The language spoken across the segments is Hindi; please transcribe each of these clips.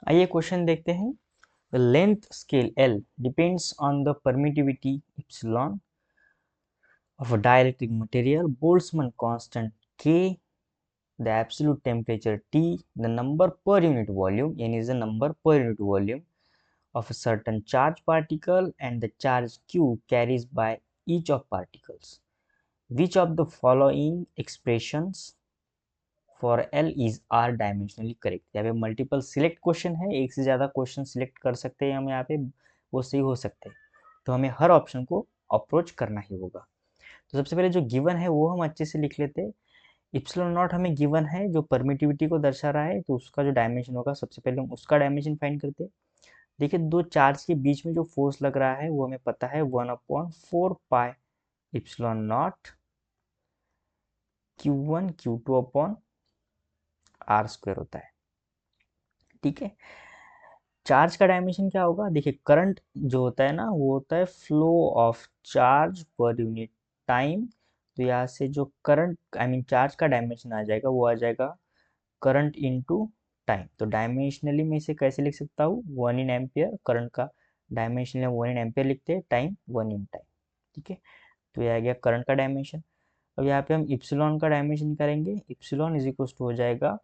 आइए क्वेश्चन देखते हैं। The length scale L depends on the permittivity epsilon of a dielectric material, Boltzmann constant K, the absolute temperature T, the number per unit volume, N is the number per unit volume of a certain charge particle, and the charge Q carries by each of particles. Which of the following expressions for L is are dimensionally correct? यहाँ पे मल्टीपल सिलेक्ट क्वेश्चन है, एक से ज़्यादा क्वेश्चन सिलेक्ट कर सकते हैं हम यहाँ पे, वो सही हो सकते हैं। तो हमें हर ऑप्शन को अप्रोच करना ही होगा। तो सबसे पहले जो गिवन है वो हम अच्छे से लिख लेते हैं। इप्सिलॉन नॉट हमें गिवन है, जो परमिटिविटी को दर्शा रहा है, तो उसका जो डायमेंशन होगा सबसे पहले हम उसका डायमेंशन फाइंड करते हैं। देखिए, दो चार्ज के बीच में जो फोर्स लग रहा है वो हमें पता है 1/4 pi epsilon naught Q1 Q2 upon R square होता है। ठीक है, चार्ज का डायमेंशन क्या होगा? देखिए, करंट जो होता है ना वो होता है flow of charge per unit time. तो यहाँ से जो करंट चार्ज का डायमेंशन आ जाएगा वो आ जाएगा करंट इनटू टाइम। तो डायमेंशनली मैं इसे कैसे लिख सकता हूँ? 1 in एम्पियर। करंट का डायमेंशन 1 in एम्पियर लिखते हैं, टाइम 1 in टाइम। ठीक है, तो ये आ गया करंट का डायमेंशन। अब यहाँ पे हम इप्सिलॉन का डायमेंशन करेंगे। इप्सिलॉन इज इक्वल टू हो जाएगा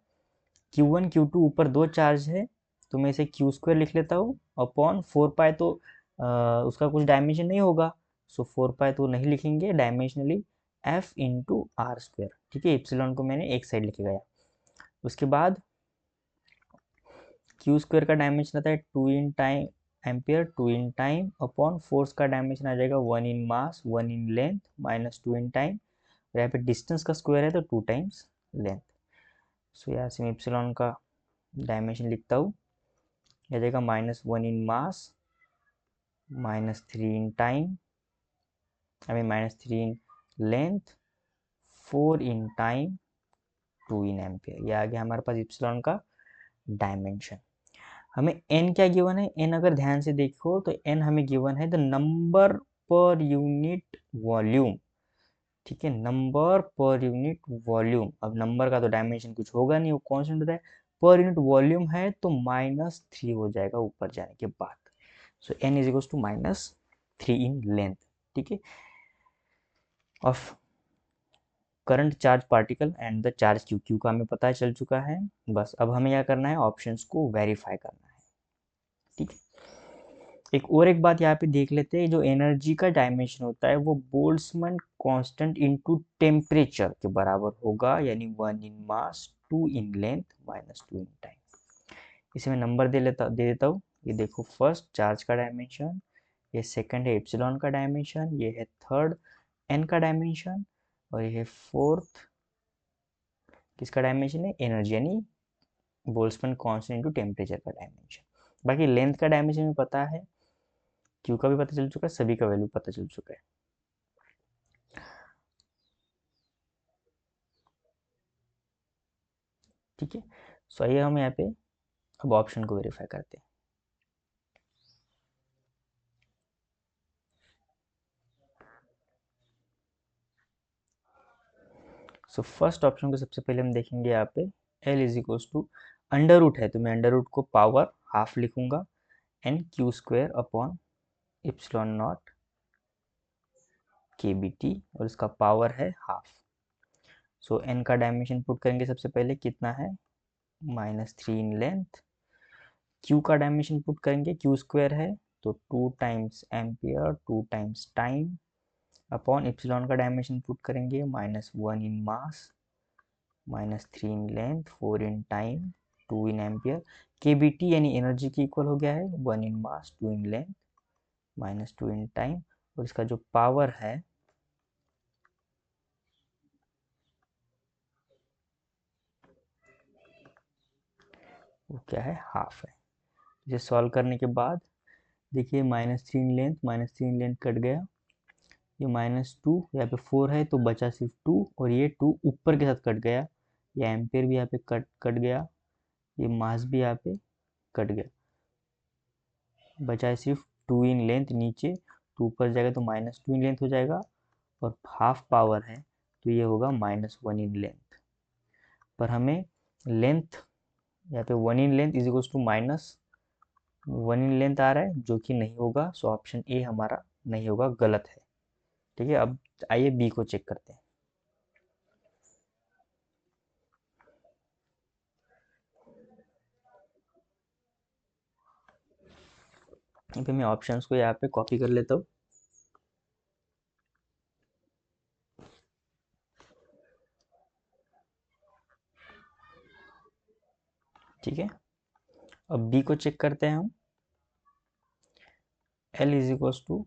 Q1 Q2, ऊपर दो चार्ज है तो मैं इसे क्यू स्क्वायर लिख लेता हूँ अपॉन 4 पाई। तो उसका कुछ डायमेंशन नहीं होगा, सो 4 पाई तो नहीं लिखेंगे, dimensionally F into R square. ठीक है, इप्सिलॉन को मैंने एक साइड लिखे गया। उसके बाद क्यू स्क्वायर का डायमेंशन आता है 2 in time ampere, 2 in time upon force का डायमेंशन आ जाएगा 1 in mass, 1 in length minus 2 in time. यहाँ पे डिस्टेंस का स्क्वायर है तो 2 टाइम्स लेंथ। सो यहाँ से मैं इप्सिलॉन का डायमेंशन लिखता हूँ, आ जाएगा -1 in mass, -3 in time, -3 in length, 4 in time, 2 in ampere. यह आ गया हमारे पास इप्सिलॉन का डायमेंशन। हमें एन क्या गिवन है? एन अगर ध्यान से देखो तो एन हमें गिवन है the number per unit volume. ठीक है, नंबर पर यूनिट वॉल्यूम। अब नंबर का तो डायमेंशन कुछ होगा नहीं, वो कॉन्स्टेंट होता है। पर यूनिट वॉल्यूम है तो -3 हो जाएगा ऊपर जाने के बाद। So n is equal to -3 in length. ठीक है, of current charge particle and the charge Q. Q का हमें पता चल चुका है। बस अब हमें क्या करना है? ऑप्शंस को वेरीफाई करना है। ठीक है, एक बात यहाँ पे देख लेते हैं। जो एनर्जी का डायमेंशन होता है वो बोल्ट्जमैन कांस्टेंट इनटू टेम्परेचर के बराबर होगा, यानी 1 in mass, 2 in length minus 2 in time. इसे मैं नंबर दे देता हूँ। ये देखो, फर्स्ट चार्ज का डायमेंशन, ये सेकंड है एप्सिलॉन का डायमेंशन, ये है थर्ड एन का डायमेंशन, और ये है फोर्थ किसका डायमेंशन है? एनर्जी, यानी बोल्ट्जमैन कांस्टेंट इनटू टेम्परेचर का डायमेंशन। बाकी लेंथ का डायमेंशन में पता है, क्यू का भी पता चल चुका है, सभी का वैल्यू पता चल चुका है। ठीक है, सो आइए हम यहाँ पे अब ऑप्शन को वेरीफाई करते हैं। सो फर्स्ट ऑप्शन को सबसे पहले हम देखेंगे यहाँ पे L is equals to under root है, तो मैं अंडर रूट को पावर हाफ लिखूंगा, N Q square upon epsilon not K B T, और इसका पावर है हाफ। सो एन का डायमेंशन पुट करेंगे सबसे पहले, कितना है? -3 in लेंथ। क्यू का डायमेंशन पुट करेंगे, क्यू स्क्वायर है तो 2 times ampere, 2 times time upon epsilon का डायमेंशन पुट करेंगे -1 in mass, -3 in length, 4 in time, 2 in ampere. के बी टी यानी एनर्जी की इक्वल हो गया है 1 in mass, 2 in length minus 2 in time, और इसका जो पावर है वो क्या है? हाफ है। इसे सॉल्व करने के बाद देखिए, -3 in length, -3 in length cut गया, ये -2, यहाँ पे 4 है तो बचा सिर्फ 2, और ये 2 ऊपर के साथ कट गया, ये एम्पियर भी यहाँ पे कट कट गया, ये मास भी यहाँ पे कट गया, बचा है सिर्फ 2 in लेंथ नीचे, तो ऊपर जाएगा तो -2 in लेंथ हो जाएगा, और हाफ पावर है तो ये होगा -1 in लेंथ। पर हमें लेंथ यहाँ पे 1 in length is equal to minus 1 in length आ रहा है, जो कि नहीं होगा। सो ऑप्शन ए हमारा नहीं होगा, गलत है। ठीक है, अब आइए बी को चेक करते हैं। यहाँ पे मैं ऑप्शंस को यहाँ पे कॉपी कर लेता हूँ। ठीक है, अब बी को चेक करते हैं हम। एल इज इक्वल टू,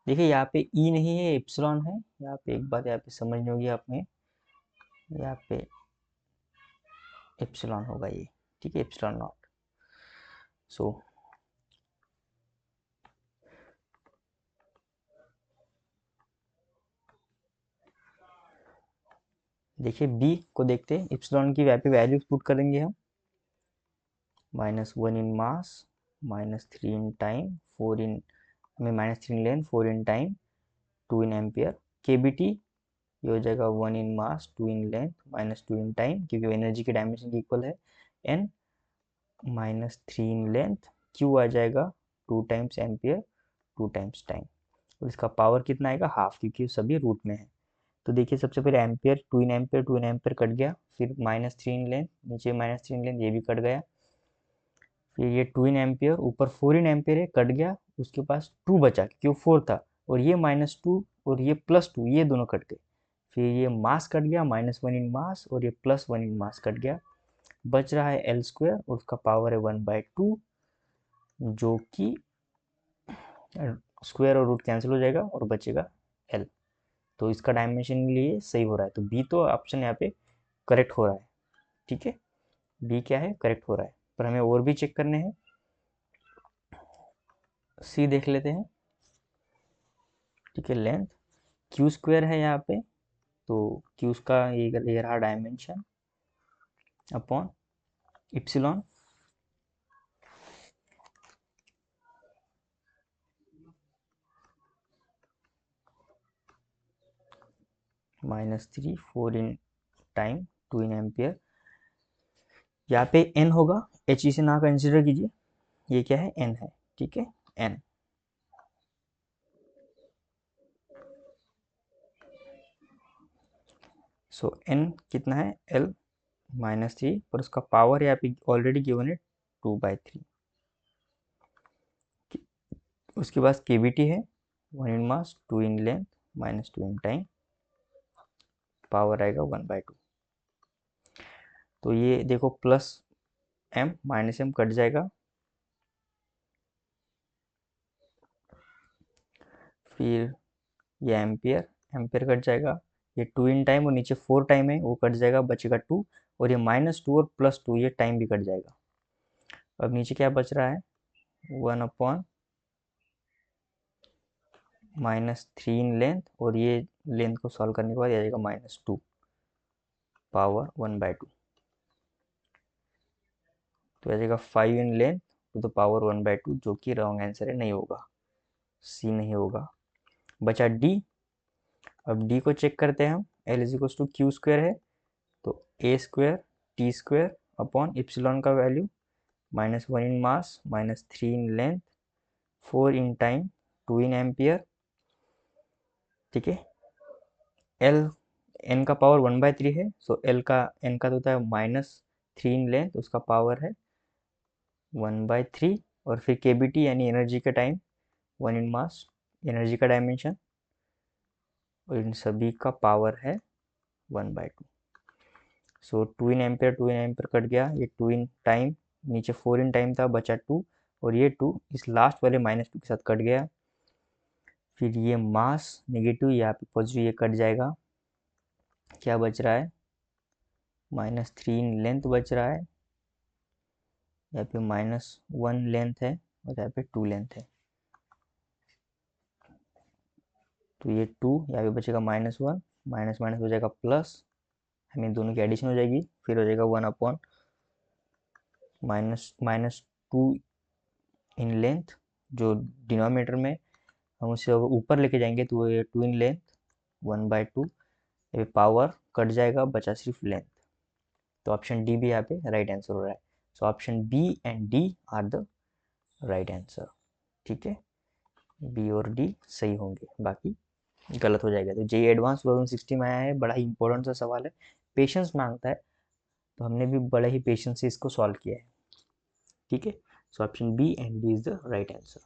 देखिए यहाँ पे ई नहीं है, एप्सिलॉन है। यहाँ पे एक बात यहाँ पे समझनी होगी आपने, यहाँ पे एप्सिलॉन होगा ये। ठीक है, एप्सिलॉन नॉट। सो देखिए बी को देखते हैं, एप्सिलॉन की यहाँ पे वैल्यू पुट करेंगे हम। -1 इन मास, -3 इन टाइम, 4 इन, में -3 in length, 4 in time, 2 in ampere. KBT ये हो जाएगा 1 in mass, 2 in length, -2 in time, क्योंकि एनर्जी के डायमेंशन की इक्वल है। एन -3 इन लेंथ, क्यू आ जाएगा 2 टाइम्स एम्पियर, 2 टाइम्स टाइम, और इसका पावर कितना आएगा, हाफ, क्योंकि सभी रूट में है। तो देखिए सबसे पहले ampere, 2 in ampere, 2 in ampere cut गया। फिर -3 इन लेंथ, नीचे -3 इन लेंथ, ये भी कट गया। फिर ये 2 इन एम्पियर, ऊपर 4 इन एम्पियर है, कट गया। उसके पास 2 बचा क्योंकि वो 4 था, और ये -2 और ये +2, ये दोनों कट गए। फिर ये मास कट गया, -1 इन मास, और ये +1 इन मास कट गया। बच रहा है L स्क्वायर, और उसका पावर है 1/2, जो कि स्क्वायर और रूट कैंसिल हो जाएगा और बचेगा L। तो इसका डायमेंशन लिए सही हो रहा है, तो बी तो ऑप्शन यहाँ पे करेक्ट हो रहा है। ठीक है, बी क्या है, करेक्ट हो रहा है। पर हमें और भी चेक करने हैं। सी देख लेते हैं। ठीक है, लेंथ क्यू स्क्वायर है यहाँ पे, तो क्यू का ये रहा dimension upon epsilon. -3, 4 in time, 2 in ampere. यहाँ पे एन होगा, एच ई से ना कंसिडर कीजिए, ये क्या है, एन है। ठीक है, एन। सो एन कितना है, एल -3, पर उसका पावर यहाँ पे ऑलरेडी गिवन है 2/3। उसके बाद केवीटी है 1 in mass, 2 in length, -2 in time, power आएगा 1/2। तो ये देखो plus M minus M cut जाएगा। फिर ये एम्पियर, एम्पियर कट जाएगा। ये 2 इन टाइम और नीचे 4 टाइम है, वो कट जाएगा, बचेगा 2। और ये -2 और +2, ये टाइम भी कट जाएगा। अब नीचे क्या बच रहा है, 1/, -3 इन लेंथ, और ये लेंथ को सॉल्व करने के बाद आ जाएगा -2, पावर 1/2। तो आ जाएगा 5 in length to the power 1/2, जो कि रॉन्ग आंसर है, नहीं होगा, सी नहीं होगा। बचा डी। अब डी को चेक करते हैं हम। L is equal to Q square है, तो A square T square upon epsilon का value -1 in mass, -3 in length, 4 in time, 2 in ampere. ठीक है, एल एन का पावर 1/3 है, सो एल का एन का तो होता है -3 इन लेंथ, उसका पावर है 1/3। और फिर केबीटी यानी एनर्जी का टाइम, 1 इन मास, एनर्जी का डायमेंशन, और इन सभी का पावर है 1/2। सो 2 in ampere, 2 in ampere cut गया। ये 2 इन टाइम, नीचे 4 इन टाइम था, बचा 2, और ये 2 इस लास्ट वाले -2 के साथ कट गया। फिर ये मास नेगेटिव, यहाँ पे पॉजिटिव, ये कट जाएगा। क्या बच रहा है, -3 लेंथ बच रहा है। यहाँ पे -1 लेंथ है, और यहाँ पे 2 लेंथ है। तो ये 2 यहाँ पे बचेगा, -1, माइनस माइनस हो जाएगा प्लस, हमें दोनों की एडिशन हो जाएगी। फिर हो जाएगा 1/, -2 इन लेंथ, जो डिनोमिनेटर में हम उसे ऊपर लेके जाएंगे, तो ये 2 इन लेंथ, 1/2, ये पावर कट जाएगा, बचा सिर्फ लेंथ। तो ऑप्शन डी भी यहाँ पे राइट आंसर हो रहा है। So option B and D are the right answer. ठीक है, बी और डी सही होंगे, बाकी गलत हो जाएगा। तो जेई एडवांस 2016 में आया है, बड़ा ही इंपॉर्टेंट सा सवाल है, पेशेंस मांगता है, तो हमने भी बड़े ही पेशेंस से इसको सॉल्व किया है। ठीक है, so option B and D is the right answer.